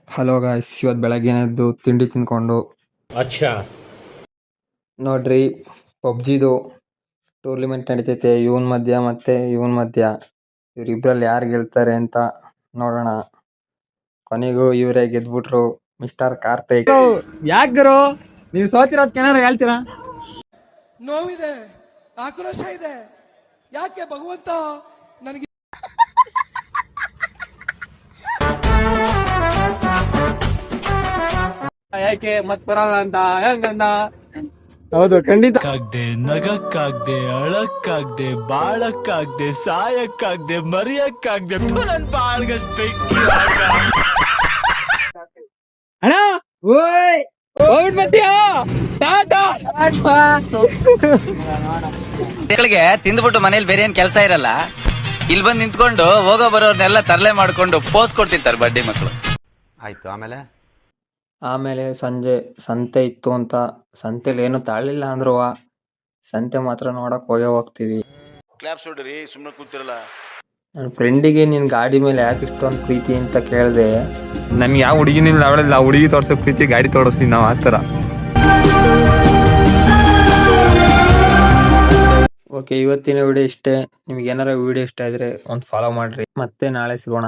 Hello guys, ಇವತ್ತು ಬೆಳಗ್ಗೆ ಎದ್ದು ತಿಂಡಿ ತಿನ್ಕೊಂಡು ನೋಡ್ರಿ ಪಬ್ಜಿದು ಟೂರ್ನಿಮೆಂಟ್ ನಡೀತೈತೆ ಇವನ್ ಮಧ್ಯ ಮತ್ತೆ ಇವನ್ ಮಧ್ಯ. ಇವರಿಬ್ರಲ್ಲಿ ಯಾರು ಗೆಲ್ತಾರೆ ಅಂತ ನೋಡೋಣ. ಕೊನೆಗೂ ಇವರೇ ಗೆದ್ಬಿಟ್ರು, ಮಿಸ್ಟರ್ ಕಾರ್ತಿಕ್. ಯಾಕೆ ಗುರು ನೀವು ಸೋತಿರೋದ್ ಏನಾರ ಹೇಳ್ತೀರಾ? ನೋವಿದೆ, ಆಕ್ರೋಶ ಇದೆ. ಯಾಕೆ ಭಗವಂತ ನನಗೆ ಯಾಕೆ ಮತ್ ಬರಲ್ಲ ಅಂತ ಹೆಂಗಂದ? ಹೌದು, ಖಂಡಿತ. ಕಾಗ್ದೆ ನಗಕ್ಕಾಗ್ದೆ, ಅಳಕ್ಕಾಗ್ದೆ, ಬಾಳಕ್ಕಾಗ್ದೆ, ಸಾಯಕ್ಕಾಗ್ದೆ, ಮರಿಯಕ್ಕಾಗ್ದೆ, ನನ್ ಬಾಳ್ಗಷ್ಟ್ ಬೆಂಕಿ ಅಣ್ಣ ಓಯ್ ಹೋಗ್ಬಿಟ್ ಬರ್ತೀಯಾ? ಟಾಟಾ. ಮಕ್ಕಳಿಗೆ ತಿಂದ್ಬಿಟ್ಟು ಮನೇಲಿ ಬೇರೆ ಏನ್ ಕೆಲಸ ಇರಲ್ಲ, ಇಲ್ಲಿ ಬಂದು ನಿಂತ್ಕೊಂಡು ಹೋಗೋ ಬರೋರ್ನೆಲ್ಲ ತರಲೆ ಮಾಡ್ಕೊಂಡು ಪೋಸ್ ಕೊಡ್ತಿರ್ತಾರೆ ಬಡ್ಡಿ ಮಕ್ಕಳು. ಆಯ್ತು, ಆಮೇಲೆ ಸಂಜೆ ಸಂತೆ ಇತ್ತು ಅಂತ ಸಂತೆಲಿ ಏನು ತಾಳಿಲ್ಲ ಅಂದ್ರು ಸಂತೆ ಮಾತ್ರ ನೋಡಕ್ ಹೋಗ್ತೀವಿ. ಕ್ಲಾಪ್ಸ್ ಹೊಡ್ರಿ, ಸುಮ್ಮನೆ ಕೂತಿರಲ್ಲ. ನನ್ನ ಫ್ರೆಂಡಿಗೆ ನಿನ್ ಗಾಡಿ ಮೇಲೆ ಯಾಕೆ ಇಷ್ಟೊಂದು ಪ್ರೀತಿ ಅಂತ ಕೇಳಿದೆ. ನನ್ಗೆ ಯಾವ ಹುಡುಗಿನಿಲ್ಲ ಅವಳಿಲ್ಲ, ಹುಡುಗಿ ತೋರ್ಸೋ ಪ್ರೀತಿ ಗಾಡಿ ತೋರಿಸ್ತೀವಿ ನಾವು ಆತರ. ಓಕೆ, ಇವತ್ತಿನ ವಿಡಿಯೋ ಇಷ್ಟೇ. ನಿಮ್ಗೆ ಏನಾರ ವಿಡಿಯೋ ಇಷ್ಟ ಇದ್ರೆ ಒಂದು ಫಾಲೋ ಮಾಡ್ರಿ. ಮತ್ತೆ ನಾಳೆ ಸಿಗೋಣ.